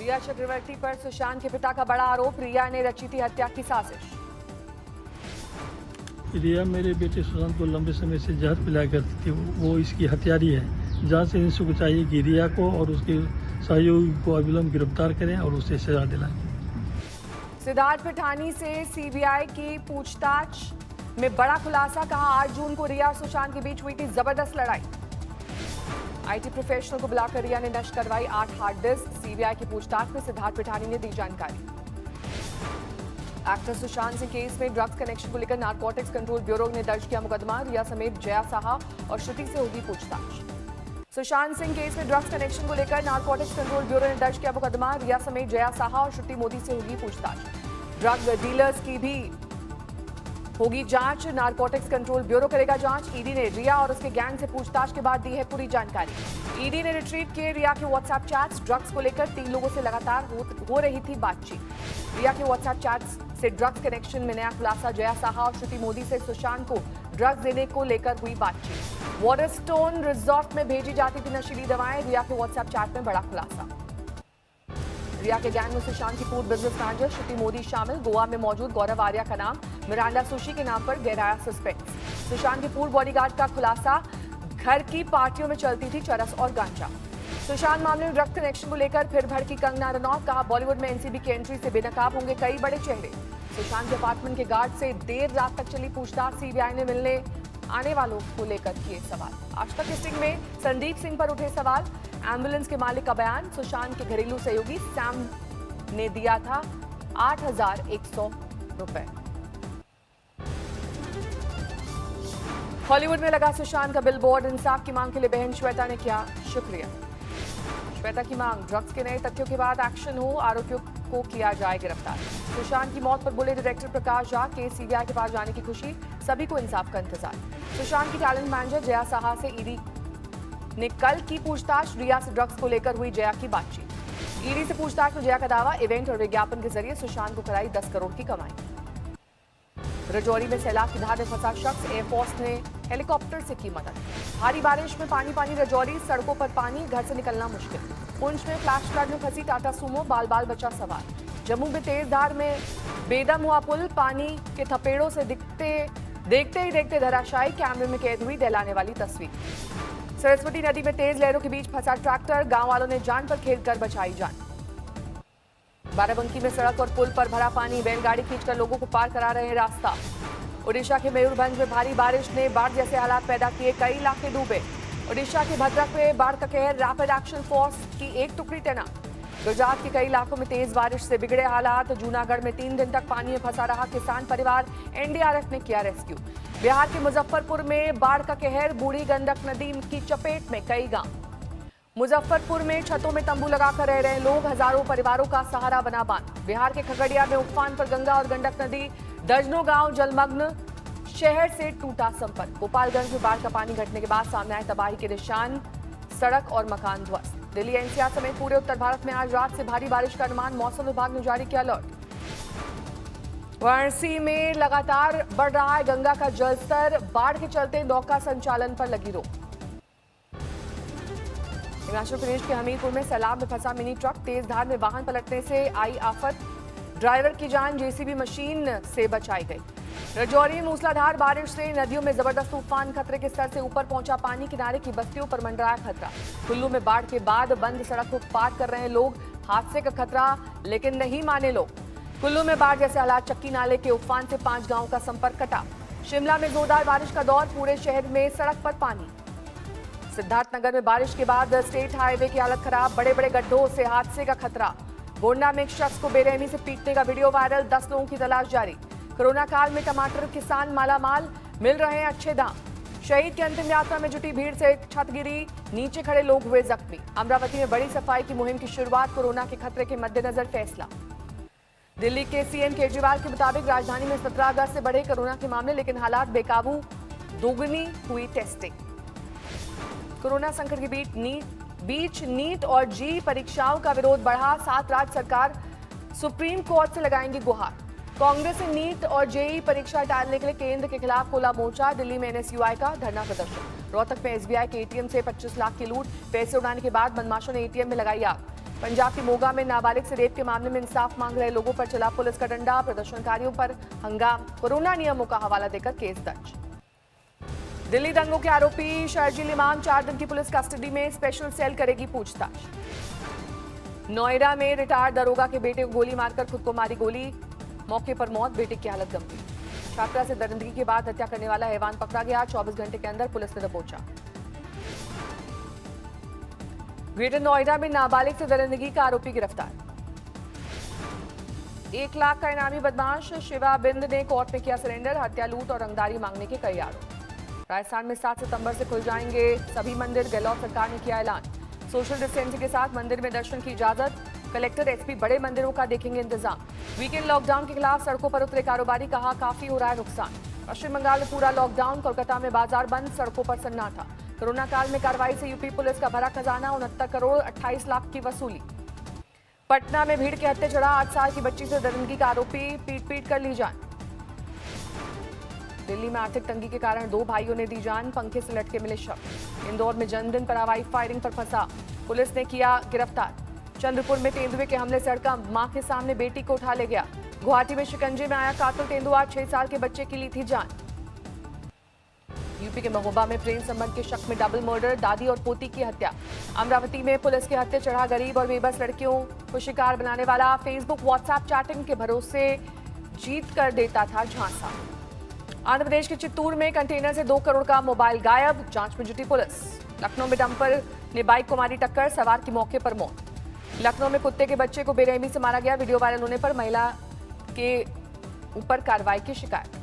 रिया चक्रवर्ती पर सुशांत के पिता का बड़ा आरोप, रिया ने रची थी हत्या की साजिश। रिया मेरे बेटे सुशांत को लंबे समय से जहर पिलाया करती थी, वो इसकी हत्यारी है। जांच एजेंसी को चाहिए कि रिया को और उसके सहयोगी को अविलंब गिरफ्तार करें और उसे सजा दिलाएं। सिद्धार्थ पिठानी से सीबीआई की पूछताछ में बड़ा खुलासा, कहा 8 जून को रिया और सुशांत के बीच हुई थी जबरदस्त लड़ाई। आईटी प्रोफेशनल को बुलाकर रिया ने नष्ट करवाई 8 हार्ड डिस्क। सीबीआई की पूछताछ में सिद्धार्थ पिठानी ने दी जानकारी। एक्टर सुशांत सिंह केस में ड्रग्स कनेक्शन को लेकर नारकोटिक्स कंट्रोल ब्यूरो ने दर्ज किया मुकदमा। रिया समेत जया साहा और श्रुति से होगी पूछताछ। सुशांत सिंह केस में ड्रग्स कनेक्शन को लेकर नारकोटिक्स कंट्रोल ब्यूरो ने दर्ज किया मुकदमा। रिया समेत जया साहा और श्रुति मोदी से होगी पूछताछ। ड्रग डीलर्स की भी होगी जांच। नारकोटिक्स कंट्रोल ब्यूरो करेगा जांच। ईडी ने रिया और उसके गैंग से पूछताछ के बाद दी है पूरी जानकारी। ईडी ने रिट्रीव किए रिया के व्हाट्सएप चैट्स। ड्रग्स को लेकर 3 लोगों से लगातार हो रही थी बातचीत। रिया के व्हाट्सएप चैट्स से ड्रग्स कनेक्शन में नया खुलासा। जया साहा और श्रुति मोदी से सुशांत को ड्रग्स देने को लेकर हुई बातचीत। वाटरस्टोन रिजॉर्ट में भेजी जाती थी नशीली दवाएं। रिया के व्हाट्सएप चैट में बड़ा खुलासा। रिया के गैंग में सुशांत की पूर्व बिजनेस मैनेजर श्रुति मोदी शामिल। गोवा में मौजूद गौरव आर्या का नाम मिरांडा सुशी के नाम पर गहराया सस्पेंस। सुशांत के पूर्व बॉडीगार्ड का खुलासा, घर की पार्टियों में चलती थी चरस और गांजा। सुशांत मामले में ड्रग कनेक्शन को लेकर फिर भड़की कंगना रनौत, कहा बॉलीवुड में एनसीबी की एंट्री से बेनकाब होंगे कई बड़े चेहरे। सुशांत के अपार्टमेंट के गार्ड से देर रात तक चली पूछताछ। सीबीआई ने मिलने आने वालों को लेकर किए सवाल। आज तक स्टिंग में संदीप सिंह पर उठे सवाल। एम्बुलेंस के मालिक का बयान, सुशांत के घरेलू सहयोगी सैम ने दिया था 8,100 रुपए। हॉलीवुड में लगा सुशांत का बिलबोर्ड। इंसाफ की मांग के लिए बहन श्वेता ने किया शुक्रिया। श्वेता की मांग, ड्रग्स के नए तथ्यों के बाद एक्शन हो, आरोपियों को किया जाए गिरफ्तार। सुशांत की मौत पर बोले director Prakash Jha, case CBI के पास जाने की खुशी, सभी को इंसाफ का इंतजार। सुशांत की टैलेंट मैनेजर जया साहा से ईडी ने कल की पूछताछ। रिया से ड्रग्स को लेकर हुई जया की बातचीत। ईडी से पूछताछ में जया का दावा, इवेंट और विज्ञापन के जरिए सुशांत को कराई 10 करोड़ की कमाई। रजौरी में सैलाब की धार में फंसा शख्स, एयरफोर्स ने हेलीकॉप्टर से की मदद। भारी बारिश में पानी रजौरी, सड़कों पर पानी, घर से निकलना मुश्किल। पुंछ में फ्लैश फ्लड में फंसी टाटा सूमो, बाल बाल बचा सवार। जम्मू में तेज धार में बेदम हुआ पुल, पानी के थपेड़ों से देखते ही धराशायी। कैमरे में कैद हुई दहलाने वाली तस्वीर। सरस्वती नदी में तेज लहरों के बीच फंसा ट्रैक्टर, गांव वालों ने जान पर खेल कर बचाई जान। बाराबंकी में सड़क और पुल पर भरा पानी, बैलगाड़ी खींचकर लोगों को पार करा रहे हैं रास्ता। ओडिशा के मयूरभंज में भारी बारिश ने बाढ़ जैसे हालात पैदा किए, कई इलाके डूबे। ओडिशा के भद्रक में बाढ़ का कहर, रैपिड एक्शन फोर्स की एक टुकड़ी तैनात। गुजरात के कई इलाकों में तेज बारिश से बिगड़े हालात। जूनागढ़ में 3 दिन तक पानी में फंसा रहा किसान परिवार, एनडीआरएफ ने किया रेस्क्यू। बिहार के मुजफ्फरपुर में बाढ़ का कहर, बूढ़ी गंडक नदी की चपेट में कई गांव। मुजफ्फरपुर में छतों में तंबू लगाकर रह रहे लोग, हजारों परिवारों का सहारा बना बांध। बिहार के खगड़िया में उफान पर गंगा और गंडक नदी, दर्जनों गांव जलमग्न, शहर से टूटा संपर्क। गोपालगंज में बाढ़ का पानी घटने के बाद सामने आए तबाही के निशान, सड़क और मकान ध्वस्त। दिल्ली एनसीआर समेत पूरे उत्तर भारत में आज रात से भारी बारिश का अनुमान, मौसम विभाग ने जारी किया अलर्ट। वाराणसी में लगातार बढ़ रहा है गंगा का जलस्तर, बाढ़ के चलते नौका संचालन पर लगी रोक। हिमाचल प्रदेश के हमीरपुर में सैलाब में फंसा मिनी ट्रक, तेज धार में वाहन पलटने से आई आफत, ड्राइवर की जान जेसीबी मशीन से बचाई गई। रजौरी में मूसलाधार बारिश से नदियों में जबरदस्त तूफान, खतरे के स्तर से ऊपर पहुंचा पानी, किनारे की बस्तियों पर मंडराया खतरा। कुल्लू में बाढ़ के बाद बंद सड़क को पार कर रहे हैं लोग, हादसे का खतरा लेकिन नहीं माने लोग। कुल्लू में बाढ़ जैसे हालात, चक्की नाले के उफान से 5 गांवों का संपर्क कटा। शिमला में जोरदार बारिश का दौर, पूरे शहर में सड़क पर पानी। सिद्धार्थनगर में बारिश के बाद स्टेट हाईवे की हालत खराब, बड़े बड़े गड्ढों से हादसे का खतरा। गोंडा में एक शख्स को बेरहमी से पीटने का वीडियो वायरल, 10 लोगों की तलाश जारी। कोरोना काल में टमाटर किसान मालामाल, मिल रहे हैं अच्छे दाम। शहीद की अंतिम यात्रा में जुटी भीड़ से छत गिरी, नीचे खड़े लोग हुए जख्मी। अमरावती में बड़ी सफाई की मुहिम की शुरुआत, कोरोना के खतरे के मद्देनजर फैसला। दिल्ली के सीएम केजरीवाल के मुताबिक राजधानी में 17 अगस्त से बढ़े कोरोना के मामले, लेकिन हालात बेकाबू, दोगुनी हुई टेस्टिंग। कोरोना संकट के बीच नीट और जी परीक्षाओं का विरोध बढ़ा, 7 राज्य सरकार सुप्रीम कोर्ट से लगाएंगी गुहार। कांग्रेस ने नीट और जेई परीक्षा टालने के लिए केंद्र के खिलाफ खोला मोर्चा, दिल्ली में एनएसयूआई का धरना प्रदर्शन। रोहतक में एसबीआई के एटीएम से 25 लाख की लूट, पैसे उड़ाने के बाद बदमाशों ने एटीएम में लगाई आग। पंजाब के मोगा में नाबालिग से रेप के मामले में इंसाफ मांग रहे लोगों पर चला पुलिस का डंडा, प्रदर्शनकारियों पर हंगाम, कोरोना नियमों का हवाला देकर केस दर्ज। दिल्ली दंगों के आरोपी शर्जील इमाम 4 दिन की पुलिस कस्टडी में, स्पेशल सेल करेगी पूछताछ। नोएडा में रिटायर्ड दरोगा के बेटे को गोली मारकर खुद को मारी गोली, मौके पर मौत, बेटे की हालत गंभीर। छात्रा से दरिंदगी के बाद हत्या करने वाला हैवान पकड़ा गया, 24 घंटे के अंदर पुलिस ने दबोचा। ग्रेटर नोएडा में नाबालिग से दरिंदगी का आरोपी गिरफ्तार। 1 लाख का इनामी बदमाश शिवा बिंद ने कोर्ट में किया सरेंडर, हत्या, लूट और रंगदारी मांगने के कई आरोप। राजस्थान में 7 सितंबर से खुल जाएंगे सभी मंदिर, गहलोत सरकार ने किया ऐलान। सोशल डिस्टेंसिंग के साथ मंदिर में दर्शन की इजाजत, कलेक्टर एसपी बड़े मंदिरों का देखेंगे इंतजाम। वीकेंड लॉकडाउन के खिलाफ सड़कों पर उतरे कारोबारी, कहा काफी हो रहा है नुकसान। पश्चिम बंगाल में पूरा लॉकडाउन, कोलकाता में बाजार बंद, सड़कों पर सन्नाटा। कोरोना काल में कार्रवाई से यूपी पुलिस का भरा खजाना, 69 करोड़ 28 लाख की वसूली। पटना में भीड़ के हत्थे चढ़ा, 8 साल की बच्ची से दरिंदगी का आरोपी, पीट कर ली जान। दिल्ली में आर्थिक तंगी के कारण 2 भाइयों ने दी जान, पंखे से लटके मिले शव। इंदौर में जन्मदिन पर हवाई फायरिंग पर फंसा, पुलिस ने किया गिरफ्तार। चंद्रपुर में तेंदुए के हमले से हड़कंप, मां के सामने बेटी को उठा ले गया। गुवाहाटी में शिकंजे में आया कातिल तेंदुआ, 6 साल के बच्चे की ली थी जान। यूपी के महोबा में प्रेम संबंध के शक में डबल मर्डर, दादी और पोती की हत्या। अमरावती में पुलिस के हत्थे चढ़ा गरीब और बेबस लड़कियों को शिकार बनाने वाला, फेसबुक व्हाट्सएप चैटिंग के भरोसे जीत कर देता था झांसा। आंध्र प्रदेश के चित्तूर में कंटेनर से 2 करोड़ का मोबाइल गायब, जांच में जुटी पुलिस। लखनऊ में डंपर ने बाइक को मारी टक्कर, सवार की मौके पर मौत। लखनऊ में कुत्ते के बच्चे को बेरहमी से मारा गया, वीडियो वायरल होने पर महिला के ऊपर कार्रवाई की शिकायत।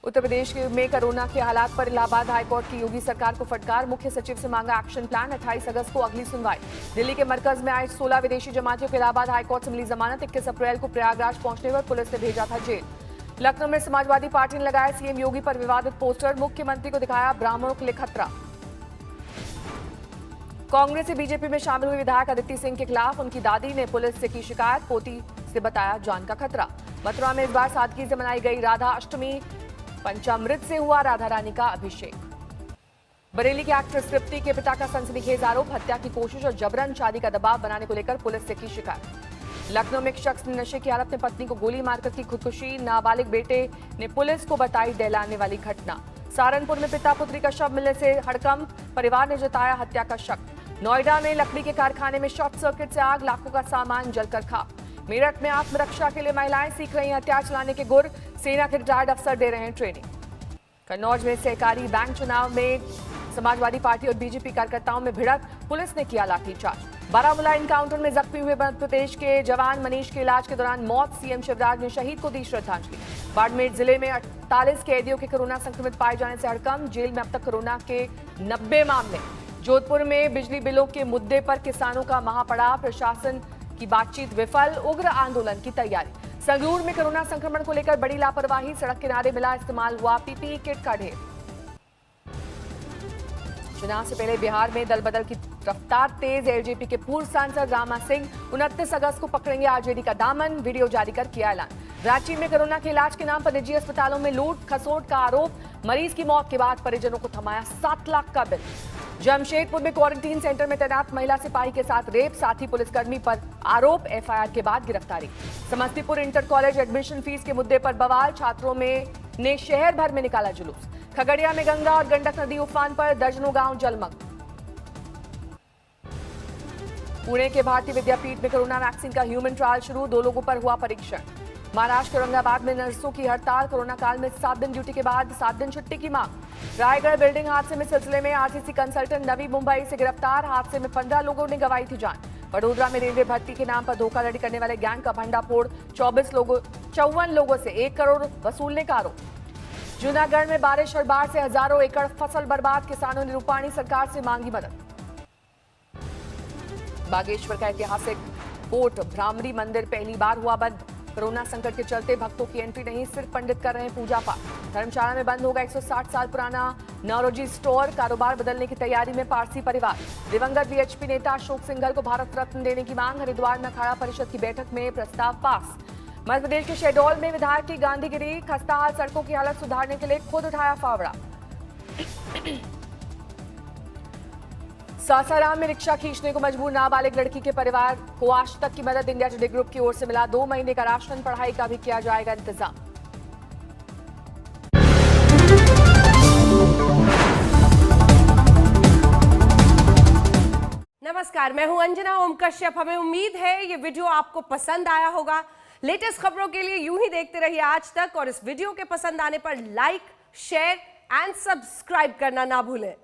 उत्तर प्रदेश में कोरोना के हालात पर इलाहाबाद हाईकोर्ट की योगी सरकार को फटकार, मुख्य सचिव से मांगा एक्शन प्लान, 28 अगस्त को अगली सुनवाई। दिल्ली के मरकज में आए 16 विदेशी जमातियों को इलाहाबाद हाईकोर्ट से मिली जमानत, 21 अप्रैल को प्रयागराज पहुंचने पर पुलिस ने भेजा था जेल। लखनऊ में समाजवादी पार्टी ने लगाया सीएम योगी पर विवादित पोस्टर, मुख्यमंत्री को दिखाया ब्राह्मणों के लिए खतरा। कांग्रेस से बीजेपी में शामिल हुए विधायक अदिति सिंह के खिलाफ उनकी दादी ने पुलिस से की शिकायत, पोती से बताया जान का खतरा। मथुरा में इस बार सादगी से मनाई गई राधा अष्टमी, पंचामृत से हुआ राधा रानी का अभिषेक। बरेली के एक्ट्रेस तृप्ति के पिता का सनसनीखेज आरोप, हत्या की कोशिश और जबरन शादी का दबाव बनाने को लेकर पुलिस से की शिकायत। लखनऊ में एक शख्स ने नशे की हालत में पत्नी को गोली मारकर की खुदकुशी, नाबालिग बेटे ने पुलिस को बताई डहलाने वाली घटना। सहारनपुर में पिता पुत्री का शव मिलने से हड़कंप, परिवार ने जताया हत्या का शक। नोएडा में लकड़ी के कारखाने में शॉर्ट सर्किट से आग, लाखों का सामान जलकर खाक। मेरठ में आत्मरक्षा के लिए महिलाएं सीख रही हैं हथियार चलाने के गुर, सेना के रिटायर्ड अफसर दे रहे हैं ट्रेनिंग। कन्नौज में सहकारी बैंक चुनाव में समाजवादी पार्टी और बीजेपी कार्यकर्ताओं में भिड़ंत, पुलिस ने किया लाठीचार्ज। बारामूला एनकाउंटर में जख्मी हुए मध्य प्रदेश के जवान मनीष के इलाज के दौरान मौत, सीएम शिवराज ने शहीद को दी श्रद्धांजलि। बाड़मेर जिले में 48 कैदियों के कोरोना संक्रमित पाए जाने से हड़कंप, जेल में अब तक कोरोना के 90 मामले। जोधपुर में बिजली बिलों के मुद्दे पर किसानों का महापड़ाव, प्रशासन की बातचीत विफल, उग्र आंदोलन की तैयारी। संगरूर में कोरोना संक्रमण को लेकर बड़ी लापरवाही, सड़क किनारे मिला इस्तेमाल हुआ पीपीई किट का ढेर। चुनाव से पहले बिहार में दल बदल की रफ्तार तेज, एलजेपी के पूर्व सांसद रामा सिंह 29 अगस्त को पकड़ेंगे आरजेडी का दामन, वीडियो जारी कर किया ऐलान। रांची में कोरोना के इलाज के नाम पर निजी अस्पतालों में लूट खसोट का आरोप, मरीज की मौत के बाद परिजनों को थमाया 7 लाख का बिल। जमशेदपुर में क्वारंटीन सेंटर में तैनात महिला सिपाही के साथ रेप, साथी पुलिसकर्मी पर आरोप, एफआईआर के बाद गिरफ्तारी। Samastipur inter college admission fees के मुद्दे पर बवाल, छात्रों ने शहर भर में निकाला जुलूस। खगड़िया में गंगा और गंडक नदी उफान पर, दर्जनों गांव जलमग्न। पुणे के भारतीय विद्यापीठ में कोरोना वैक्सीन का ह्यूमन ट्रायल शुरू, 2 लोगों पर हुआ परीक्षण। महाराष्ट्र के औरंगाबाद में नर्सों की हड़ताल, कोरोना काल में 7 दिन ड्यूटी के बाद 7 दिन छुट्टी की मांग। रायगढ़ बिल्डिंग हादसे में सिलसिले में आरसीसी कंसल्टेंट नवी मुंबई से गिरफ्तार, हादसे में 15 लोगों ने गंवाई थी जान। वडोदरा में रेलवे भर्ती के नाम पर धोखाधड़ी करने वाले गैंग का भंडाफोड़, 54 लोगों से 1 करोड़ वसूलने का आरोप। जूनागढ़ में बारिश और बाढ़ से हजारों एकड़ फसल बर्बाद, किसानों ने रूपाणी सरकार से मांगी मदद। बागेश्वर का ऐतिहासिक कोट भ्रामरी मंदिर पहली बार हुआ बंद, कोरोना संकट के चलते भक्तों की एंट्री नहीं, सिर्फ पंडित कर रहे हैं पूजा पाठ। धर्मशाला में बंद होगा 160 साल पुराना नौरोजी स्टोर, कारोबार बदलने की तैयारी में पारसी परिवार। दिवंगत वीएचपी नेता अशोक सिंघल को भारत रत्न देने की मांग, हरिद्वार में अखाड़ा परिषद की बैठक में प्रस्ताव पास। मध्य प्रदेश के शहडोल में विधायक की गांधीगिरी, खस्ताहाल सड़कों की हालत सुधारने के लिए खुद उठाया फावड़ा। सासाराम में रिक्शा खींचने को मजबूर नाबालिग लड़की के परिवार को आज तक की मदद इंडिया टुडे ग्रुप की ओर से मिला। 2 महीने का राशन, पढ़ाई का भी किया जाएगा इंतजाम। नमस्कार, मैं हूं अंजना ओम कश्यप। हमें उम्मीद है ये वीडियो आपको पसंद आया होगा। लेटेस्ट खबरों के लिए यूं ही देखते रहिए आज तक, और इस वीडियो के पसंद आने पर लाइक, शेयर एंड सब्सक्राइब करना ना भूलें।